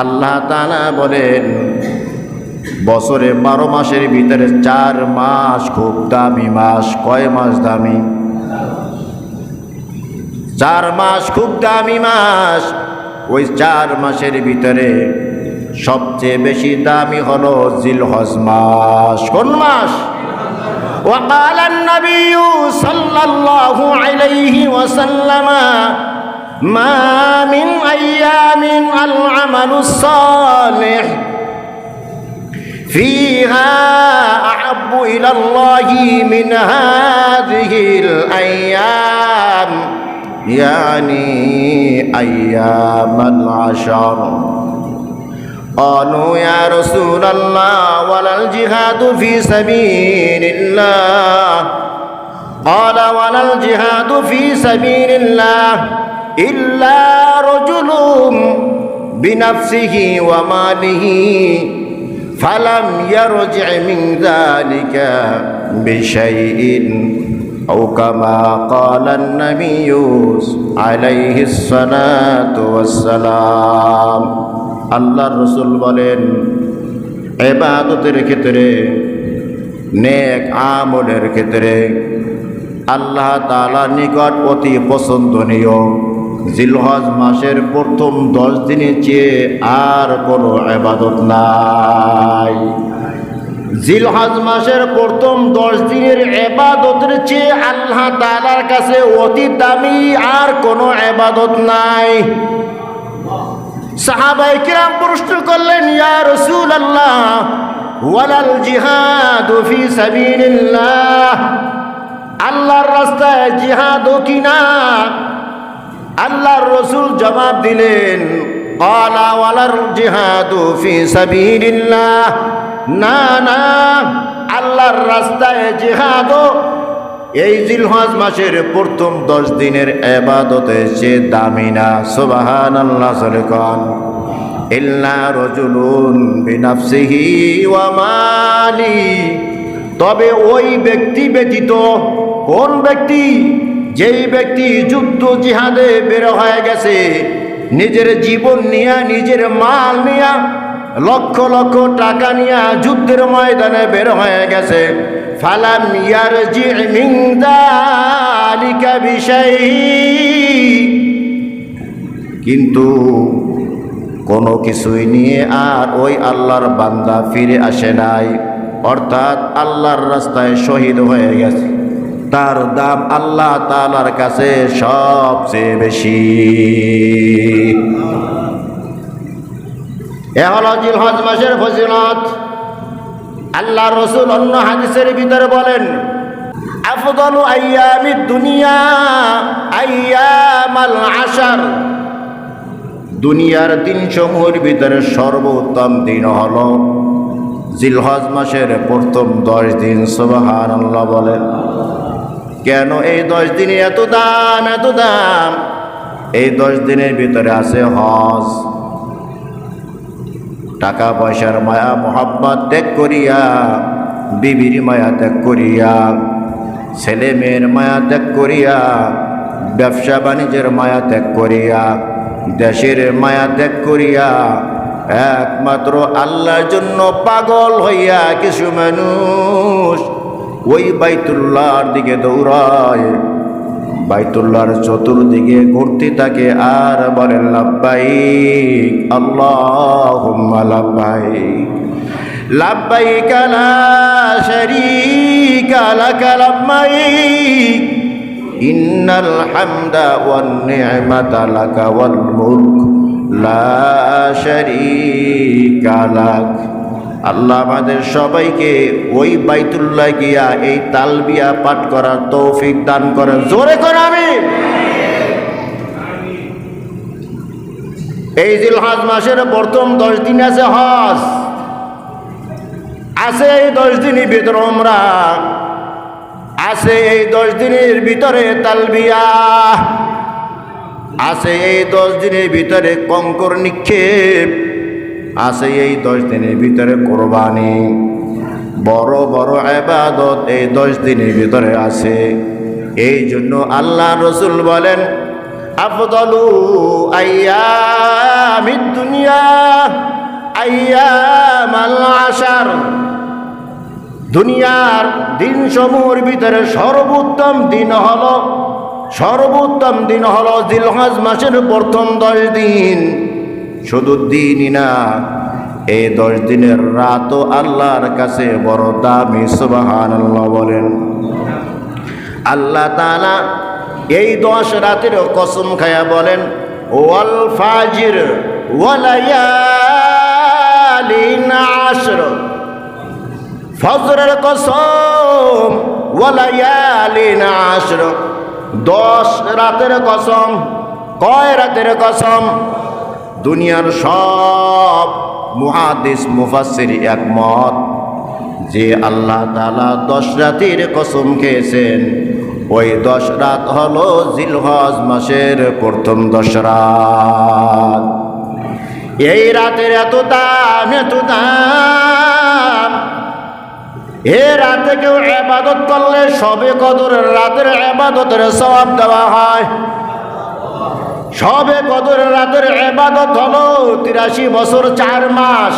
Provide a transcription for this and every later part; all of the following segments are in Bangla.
আল্লাহ তাআলা বলেন বছরে 12 মাসের ভিতরে 4 মাস খুব দামি মাস। কয় মাস দামি? 4 মাস খুব দামি মাস। ওই 4 মাসের ভিতরে সবচেয়ে বেশি দামি হলো জিলহজ মাস। কোন মাস? وقال النبي صلى الله عليه وسلم ما من أيام العمل الصالح فيها أحب إلى الله من هذه الأيام يعني أيام العشر قالوا يا رسول الله ولا الجهاد في سبيل الله قال ولا الجهاد في سبيل الله إلا رجل بنفسه وماله فلم يرجع من ذلك بشيء أو كما قال النبي عليه الصلاة والسلام আল্লাহর রাসূল বলেন ইবাদতের ক্ষেত্রে নেক আমলের ক্ষেত্রে আল্লাহ তাআলার নিকট অতি পছন্দনীয় জিলহজ মাসের প্রথম 10 দিনের চেয়ে আর কোনো ইবাদত নাই। জিলহজ মাসের প্রথম 10 দিনের ইবাদতের চেয়ে আল্লাহ তাআলার কাছে অতি দামি আর কোনো ইবাদত নাই। সাহাবায়ে কিরাম প্রশ্ন করলেন ইয়া রাসূলুল্লাহ ওয়ালাল জিহাদ ফি সাবিলিল্লাহ, আল্লাহর রাস্তায় জিহাদ কি না? আল্লাহর রাসূল জবাব দিলেন ক্বালা ওয়ালাল জিহাদ ফি সাবিলিল্লাহ, না না, আল্লাহর রাস্তায় জিহাদ এই জিলহজ মাসের প্রথম 10 দিনের ইবাদতে চেয়ে দামি না। সুবহানাল্লাহ সালেকান ইল্লা রাজুলুন বিনাফসিহি ওয়া মালি, তবে ওই ব্যক্তি ব্যতীত। কোন ব্যক্তি? যেই ব্যক্তি যুদ্ধ জিহাদে বের হয়ে গেছে, নিজের জীবন নিয়ে নিজের মাল নিয়ে লক্ষ লক্ষ টাকা নিয়ে যুদ্ধের ময়দানে বের হয়ে গেছে, ফালাম ইয়ারজি মিন যালিকা বিশাই, কিন্তু কোনো কিছুই নিয়ে আর ওই আল্লাহর বান্দা ফিরে আসে নাই, অর্থাৎ আল্লাহর রাস্তায় শহীদ হয়ে গেছে, তার দাম আল্লাহ তাআলার কাছে সবচেয়ে বেশি। এ হলো জিলহজ মাসের ফজিলত। আল্লাহর রাসূল অন্য হাদিসের ভিতরে বলেন আফদালু আইয়ামিদ দুনিয়া আইয়ামাল আশর, দুনিয়ার দিনসমূহের ভিতরে সর্বোত্তম দিন হলো জিলহজ মাসের প্রথম 10 দিন। সুবহানাল্লাহ বলেন। কেন এই 10 দিনে এত দাম, এত দাম? এই 10 দিনের ভিতরে আছে হজ। টাকা পয়সার মায়া মোহাব্বত ত্যাগ করিয়া, বিবির মায়া ত্যাগ করিয়া, ছেলে মেয়ের মায়া ত্যাগ করিয়া, ব্যবসা বাণিজ্যের মায়া ত্যাগ করিয়া, দেশের মায়া ত্যাগ করিয়া একমাত্র আল্লাহর জন্য পাগল হইয়া কিছু মানুষ ওই বাইতুল্লাহর দিকে দৌড়ায়, বাইতুল্লাহর চতুর্দিকে ঘুরতে থাকে আর বলে লাব্বাইক আল্লাহুম্মা লাব্বাইক লাব্বাইক লা শারীকা লাক লাব্বাইক ইন্নাল হামদা ওয়ান নি'মাতা লাকা ওয়াল মুলক লা শারীকা লাক। আল্লাহ আমাদের সবাইকে ওই বাইতুল্লাহ গিয়া এই তালবিয়া পাঠ করার তৌফিক দান করেন। জোরে করে আমিন। এই জিলহজ মাসের প্রথম 10 দিন আছে হজ, আছে এই 10 দিনের ভিতরে উমরা, আছে এই 10 দিনের ভিতরে তালবিয়া, আছে এই 10 দিনের ভিতরে কঙ্কর নিক্ষেপ, আছে এই 10 দিনের ভিতরে কোরবানি। বড় বড় ইবাদত এই 10 দিনের ভিতরে আছে। এই জন্য আল্লাহ রাসূল বলেন আফদালু আইয়ামিদ দুনিয়া আইয়ামাল আশার, দুনিয়ার দিন সমূহের ভিতরে সর্বোত্তম দিন হলো জিলহজ মাসের প্রথম 10 দিন। শুধু দিনই না, এই 10 দিনের রাতও আল্লাহর কাছে বড় দামি। সুবহানাল্লাহ বলেন। আল্লাহ তাআলা এই 10 রাতের কসম খায়া বলেন, ওয়াল ফাজির ওয়ালায়ালিন আশর, ফজরের কসম ওয়ালায়ালিন আশর, 10 রাতের কসম। কয় রাতের কসম? দুনিয়ার সব মুহাদ্দিস মুফাসসির একমত যে আল্লাহ তাআলা 10 রাতের কসম খেয়েছেন। ওই 10 রাত হলো জিলহজ মাসের প্রথম 10 রাত। এই রাতের এত দাম, এ রাতে কেউ ইবাদত করলে শবে কদরের রাতের ইবাদতের সওয়াব দেওয়া হয়। শবে কদরের রাতের ইবাদত হলো 83 বছর 4 মাস।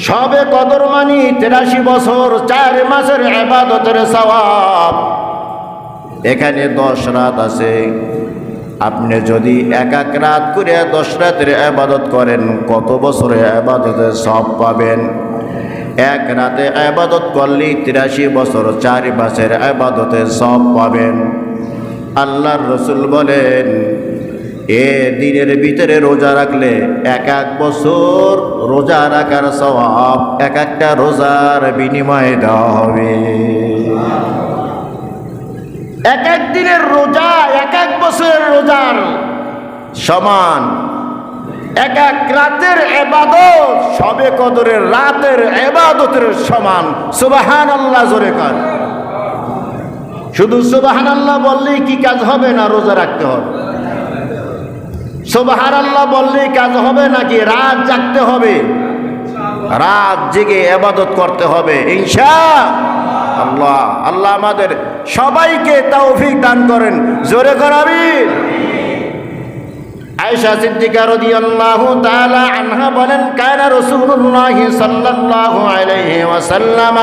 শবে কদর মানে 83 বছর 4 মাসের ইবাদতের সওয়াব। এখানে 10 রাত আছে। আপনি যদি এক রাত করে 10 রাতের ইবাদত করেন, কত বছরের ইবাদতের সওয়াব পাবেন? এক রাতে ইবাদত করলে 83 বছর 4 মাসের ইবাদতের সওয়াব পাবেন। আল্লাহর রাসূল বলেন, এ দিনের ভিতরে রোজা রাখলে এক বছর রোজা রাখার সওয়াব একটা রোজার বিনিময়ে দেওয়া হবে। এক দিনের রোজা এক বছরের রোজার সমান। এক রাতের ইবাদত শবে কদরের রাতের ইবাদতের সমান। সুবহানাল্লাহ জোরে কান। শুধু সুবহানাল্লাহ বললেই কি কাজ হবে না? রোজা রাখতে হবে। সুবহানাল্লাহ বললেই কাজ হবে নাকি রাত জাগতে হবে? রাত জেগে ইবাদত করতে হবে ইনশাআল্লাহ। আল্লাহ আমাদের সবাইকে তৌফিক দান করেন। জোরে কর আমিন। আয়েশা সিদ্দিকা রাদিয়াল্লাহু তাআলা আনহা বলেন, কানা রাসূলুল্লাহ সাল্লাল্লাহু আলাইহি ওয়াসাল্লাম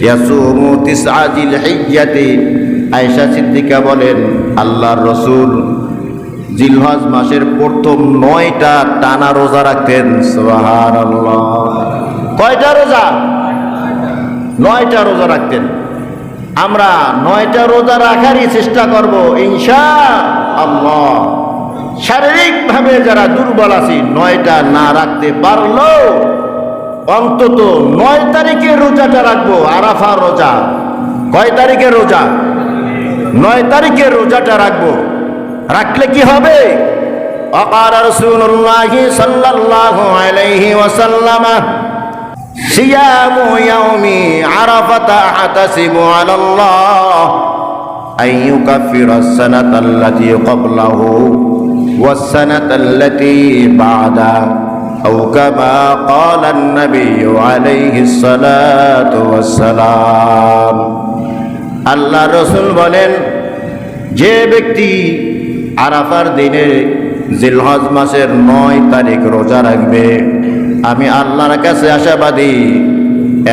ইয়াসুমু তিসআ জিলহিজ্জাতি। আয়েশা সিদ্দিকা বলেন, আল্লাহর রাসূল জিলহজ মাসের প্রথম 9টা টানা রোজা রাখতেন। সুবহানাল্লাহ। কয়টা রোজা? 9টা রোজা রাখতেন। আমরা 9টা রোজা রাখারই চেষ্টা করব ইনশাআল্লাহ। শারীরিকভাবে যারা দুর্বল আছি, 9টা না রাখতে পারলেও অন্তত 9 তারিখে রোজাটা রাখবো। আরাফা রোজা। কয় তারিখে রোজা? 9 তারিখে রোজাটা রাখবো। রাখলে কি হবে? আকার রাসূলুল্লাহ সাল্লাল্লাহু আলাইহি ওয়াসাল্লাম, সিয়ামু ইয়াউমি আরাফাতা আতাসিবু আলাল্লাহ আইয়ুকাফিরাস সানাতাল্লাতী ক্বাবলাহু ওয়াস সানাতাল্লাতী বা'দা আও কামা ক্বালান নাবিয়্যু আলাইহিস সালাতু ওয়াস সালাম। আল্লাহ রাসূল বলেন, যে ব্যক্তি আরাফার দিনে জিলহজ মাসের 9 তারিখ রোজা রাখবে, আমি আল্লাহর কাছে আশাবাদী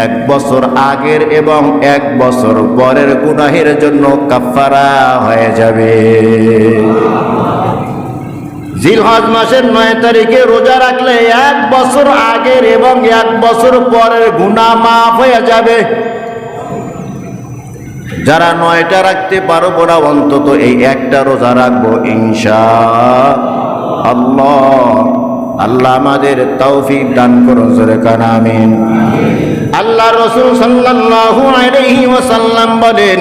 1 বছর আগের এবং 1 বছর পরের গুনাহের জন্য কাফারা হয়ে যাবে। জিলহজ মাসের 9 তারিখে রোজা রাখলে 1 বছর আগের এবং 1 বছর পরের গুনাহ মাফ হয়ে যাবে। যারা 9টা রাখতে পারবো না, অন্তত এই একটা রোজা রাখবো ইনশাআল্লাহ। আল্লাহ আমাদের তৌফিক দান করুন। জোরে কান আমিন। আল্লাহ রাসূল সাল্লাল্লাহু আলাইহি ওয়াসাল্লাম বলেন,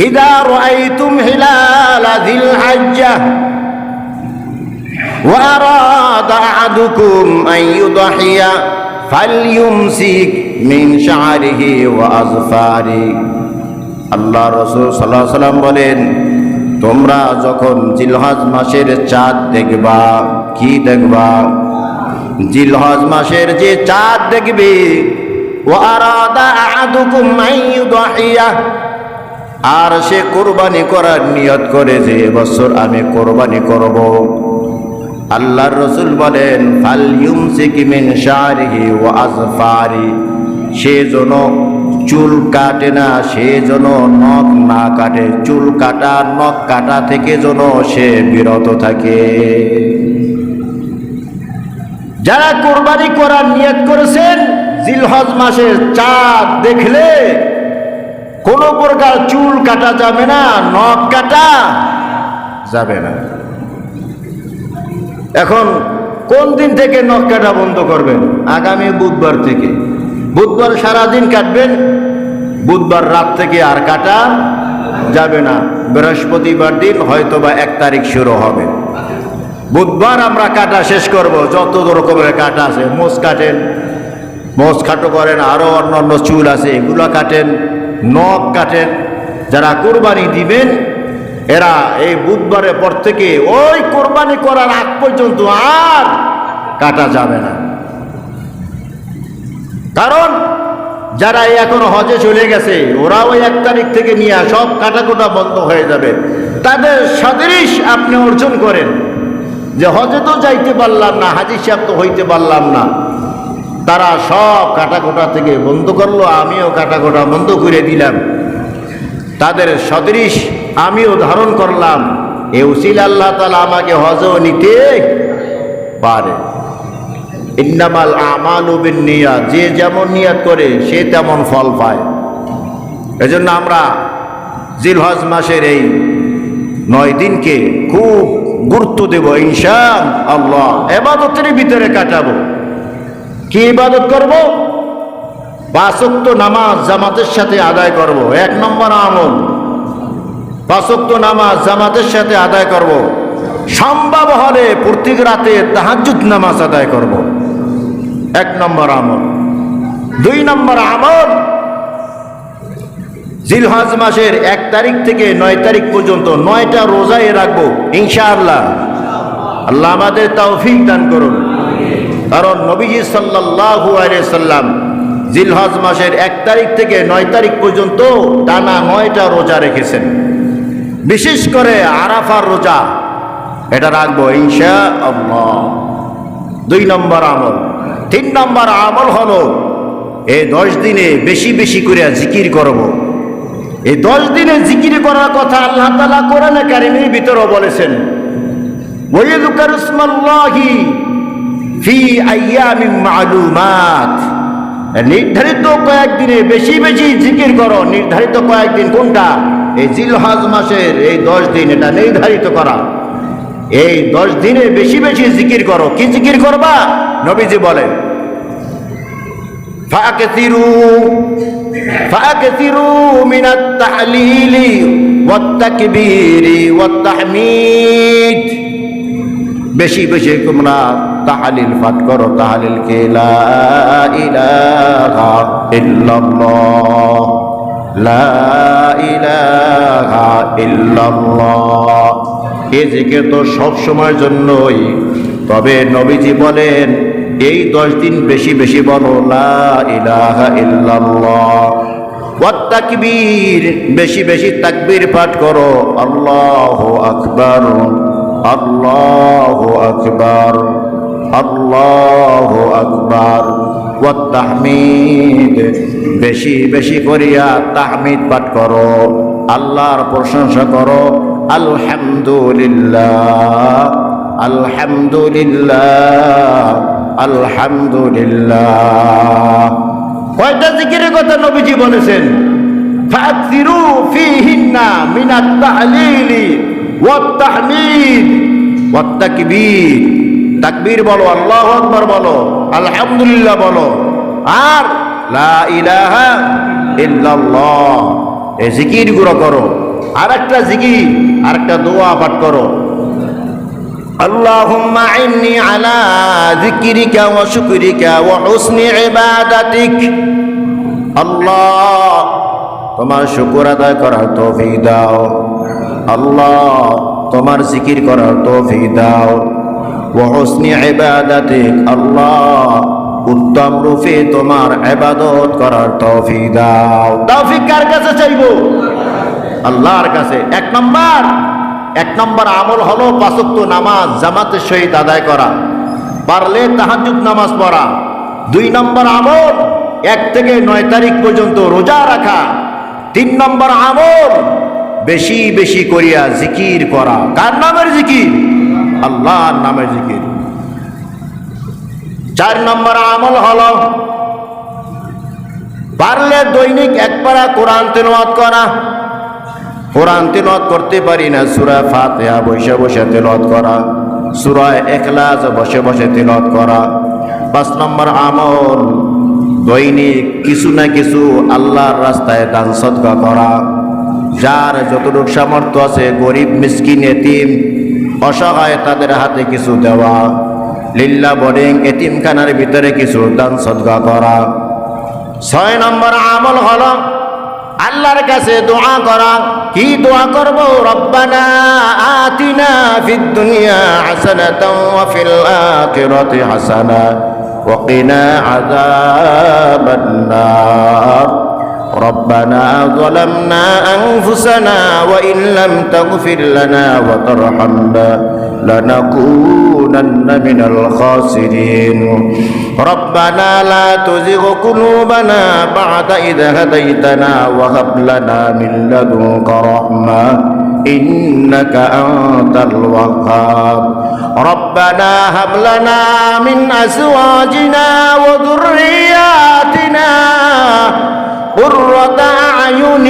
ইদা রাআইতুম হিলাল যিল হিজ্জাহ ওয়া আরাদা আহাদুকুম আন ইউদহিয়া ফালইউমসিক মিন শা'রিহি ওয়া আযফারি। আল্লাহ রাসূল সাল্লাল্লাহু আলাইহি ওয়াসাল্লাম বলেন, তোমরা যখন জিলহজ মাসের চাঁদ দেখবা, কি দেখবা? জিলহজ মাসের যে চাঁদ দেখবে, ওয়া আরাদা আহাদুকুম আন ইউদহিয়া, আর সে কোরবানি করার নিয়ত করে যে এবছর আমি কোরবানি করব, আল্লাহর রাসূল বলেন ফাল ইউমসিক মিন শারিহি ওয়া আযফারি, সে যেন চুল কাটে না, সে যেন নখ না কাটে, চুল কাটা নখ কাটা থেকে যেন সে বিরত থাকে। যারা কোরবানি করার নিয়ত করেছেন, জিলহজ মাসের চাঁদ দেখলে কোনো প্রকার চুল কাটা যাবে না, নখ কাটা যাবে না। এখন কোন দিন থেকে নখ কাটা বন্ধ করবেন? আগামী বুধবার থেকে। বুধবার সারাদিন কাটবেন, বুধবার রাত থেকে আর কাটা যাবে না। বৃহস্পতিবার দিন হয়তোবা 1 তারিখ শুরু হবে। বুধবার আমরা কাটা শেষ করব। যত রকমের কাটা আছে, মোষ কাটেন, মোষ খাটো করেন, আরও অন্যান্য চুল আছে এগুলো কাটেন, নখ কাটেন। যারা কোরবানি দিবেন এরা এই বুধবারের পর থেকে ওই কোরবানি করার আগ পর্যন্ত আর কাটা যাবে না। কারণ যারা এখন হজে চলে গেছে ওরা ওই 1 তারিখ থেকে নিয়ে সব কাটাকুটা বন্ধ হয়ে যাবে। তাদের সদৃশ আপনি অর্জন করেন যে হজে তো যাইতে পারলাম না, হাজী সাহেব তো হইতে পারলাম না, তারা সব কাটাকুটা থেকে বন্ধ করলো, আমিও কাটাকুটা বন্ধ করে দিলাম। তাদের সদৃশ আমিও ধারণ করলাম। এ উসিলা আল্লাহ তাআলা আমাকে হজও নিতে পারে। ইন্নামাল আমালু বিন্নিয়াত, যে যেমন নিয়ত করে সে তেমন ফল পায়। এজন্য আমরা জিলহজ মাসের এই 9 দিনকে খুব গুরুত্ব দেব ইনশাআল্লাহ। ইবাদতের ভিতরে কাটাবো। কি ইবাদত করব? 5 ওয়াক্ত নামাজ জামাতের সাথে আদায় করব। 1 নম্বর আমল 5 ওয়াক্ত নামাজ জামাতের সাথে আদায় করব। সম্ভব হলে প্রত্যেক রাতে তাহাজ্জুদ নামাজ আদায় করব। 1 নম্বর আমল। 2 নম্বর আমল, জিলহজ মাসের 1 তারিখ থেকে 9 তারিখ পর্যন্ত 9টা রোজায় রাখবো ইনশাআল্লাহ। আল্লাহ আমাদের তৌফিক দান করুন। কারণ নবীজি সাল্লাল্লাহু আলাইহি সাল্লাম জিলহজ মাসের 1 তারিখ থেকে 9 তারিখ পর্যন্ত টানা 9টা রোজা রেখেছেন। বিশেষ করে আরাফার রোজা এটা রাখবো ইনশাআল্লাহ। 2 নম্বর আমল। 3 নম্বর আমল হলো এই 10 দিনে বেশি বেশি করে জিকির করব। এই 10 দিনে জিকির করার কথা আল্লাহ তাআলা কোরআনে কারীমের ভিতরে বলেছেন, ওয়াযকুরু ইসমাল্লাহি ফি আইয়ামিন মা'লুমাত, নির্ধারিত কয়েকদিনে বেশি বেশি জিকির করো। নির্ধারিত কয়েকদিন কোনটা? এই জিলহজ মাসের এই 10 দিন, এটা নির্ধারিত করা। এই 10 দিনে বেশি বেশি জিকির করো। কি জিকির করবা? নবীজি বলেন ফাকসিরু মিনাত তাহলিলি ওয়াত তাকবীরি ওয়াত তাহমিদ, বেশি বেশি তোমরা তাহলিল পাঠ করো। তাহলিল কে লা ইলাহা ইল্লাল্লাহ, লা ইলাহা ইল্লাল্লাহ। এই জিকির তো সব সময়ের জন্যই, তবে নবীজি বলেন এই 10 দিন বেশি বেশি বলো লা ইলাহা ইল্লাল্লাহ। ওয়াত তাকবীর, বেশি বেশি তাকবীর পাঠ করো। আল্লাহু আকবার, আল্লাহু আকবার, আল্লাহু আকবার। ওয়াত তাহমিদ, বেশি বেশি করিয়া তাহমিদ পাঠ করো, আল্লাহর প্রশংসা করো। আলহামদুলিল্লাহ, আলহামদুলিল্লাহ, আলহামদুলিল্লাহ। কয়টা জিকিরের কথা নবীজি বলেছেন? ফাকসিরু ফিহিন্না মিনাত তাহলিলি ওয়াত তাহমিদ ওয়াত তাকবীর। তাকবীর বলো, আল্লাহু আকবার বলো, আলহামদুলিল্লাহ বলো, আর লা ইলাহা ইল্লাল্লাহ। এই জিকিরগুলো করো। আরেকটা জিকির, আরেকটা দোয়া পাঠ করো। আল্লাহুম্মা ইন্নী আলা যিকরিকা ওয়া শুকরিকা ওয়া হুসনি ইবাদাতিক। আল্লাহ, তোমার শুকর আদায় করার তৌফিক দাও। আল্লাহ, তোমার জিকির করার তৌফিক দাও। ওয়া হুসনি ইবাদাতিক, আল্লাহ উত্তম রূপে তোমার ইবাদত করার তৌফিক দাও। তৌফিক কার কাছে চাইবো? আল্লাহর কাছে। এক নম্বর আমল হলো 5 ওয়াক্ত নামাজ জামাতের সহিত আদায় করা, পারলে তাহাজ্জুদ নামাজ পড়া। 2 নম্বর আমল 1 থেকে 9 তারিখ পর্যন্ত রোজা রাখা। 3 নম্বর আমল বেশি বেশি করিয়া জিকির করা। কার নামের জিকির? আল্লাহর নামের জিকির। 4 নম্বর আমল হলো পারলে দৈনিক 1 পারা কোরআন তেলাওয়াত করা। কোরআন তেলাওয়াত করতে পারি না, সূরা ফাতিহা বসে বসে তেলাওয়াত করা, সূরা ইখলাস বসে বসে তেলাওয়াত করা। 5 নম্বর আমল দৈনিক কিছু না কিছু আল্লাহর রাস্তায় দান সদকা করা। যার যতটুকু সামর্থ্য আছে গরিব মিসকিন এতিম অসহায় তাদের হাতে কিছু দেওয়া। লিল্লাহ বোর্ডিং এতিমখানার ভিতরে কিছু দান সদকা করা। 6 নম্বর আমল হলো আল্লাহর কাছে দোয়া করা। কি দোয়া করব? রব্বানা আতিনা ফিদ দুনিয়া হাসানাতাও ওয়া ফিল আখিরাতি হাসানা ওয়া কিনা আযাবান নার। ربنا ظلمنا أنفسنا وإن لم تغفر لنا وترحمنا لنكونن من الخاسرين ربنا لا تزغ قلوبنا بعد إذ هديتنا وهب لنا من لدنك رحمة إنك أنت الوهاب ربنا هب لنا من أزواجنا وذرياتنا قرة أعين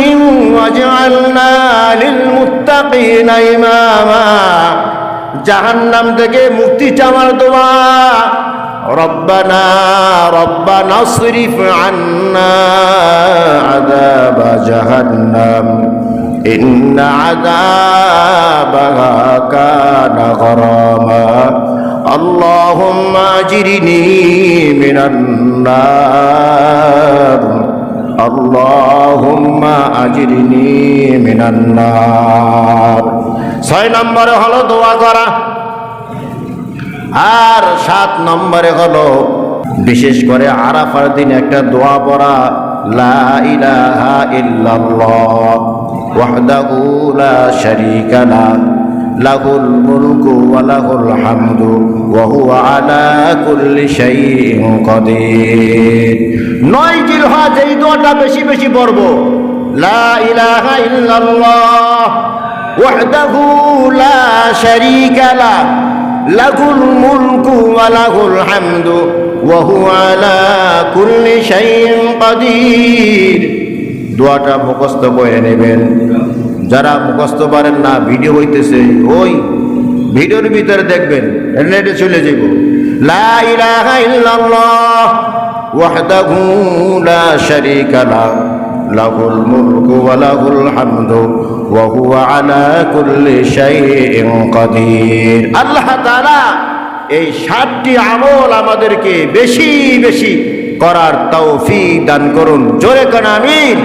واجعلنا للمتقين إماما জাহান্নাম থেকে মুক্তি চাওয়ার দোয়া। রব্বানা রব্বানা আসরিফ আন্না আযাব জাহান্নাম ইন্না আযাবাহা কানা গরামা আল্লাহুম্মা আজরিনি মিনান নার আল্লাহুম্মা আজরিনি মিনান নার। 6 নম্বরে হলো দোয়া করা। আর 7 নম্বরে হলো বিশেষ করে আরাফার দিন একটা দোয়া পড়া, লা ইলাহা ইল্লাল্লাহ ওয়াহদাহু লা শারীকা লাহু লাহুল মুলকু ওয়া লাহুল হামদু ওয়া হুয়া আলা কুল্লি শাইইন কাদির। 9 জিলহজ এই দোয়াটা বেশি বেশি পড়ব। লা ইলাহা ইল্লাল্লাহ ওয়াহদাহু লা শারীকা লাহু লাহুল মুলকু ওয়া লাহুল হামদু ওয়া হুয়া আলা কুল্লি শাইইন কাদির। দোয়াটা মুখস্থ করে নেবেন। যারা মুখস্থ পারেন না, ভিডিও হইতেছে, ওই ভিডিওর ভিতরে দেখবেন, নেটে চলে যাব। লা ইলাহা ইল্লাল্লাহ ওয়াহদাহু লা শারীকা লাহু লাহুল মুলকু ওয়া লাহুল হামদু ওয়া হুয়া আলা কুল্লি শাইইন কাদির। আল্লাহ তাআলা এই 7টি আমল আমাদেরকে বেশি বেশি করার তৌফিক দান করুন। জোরে কান আমিন।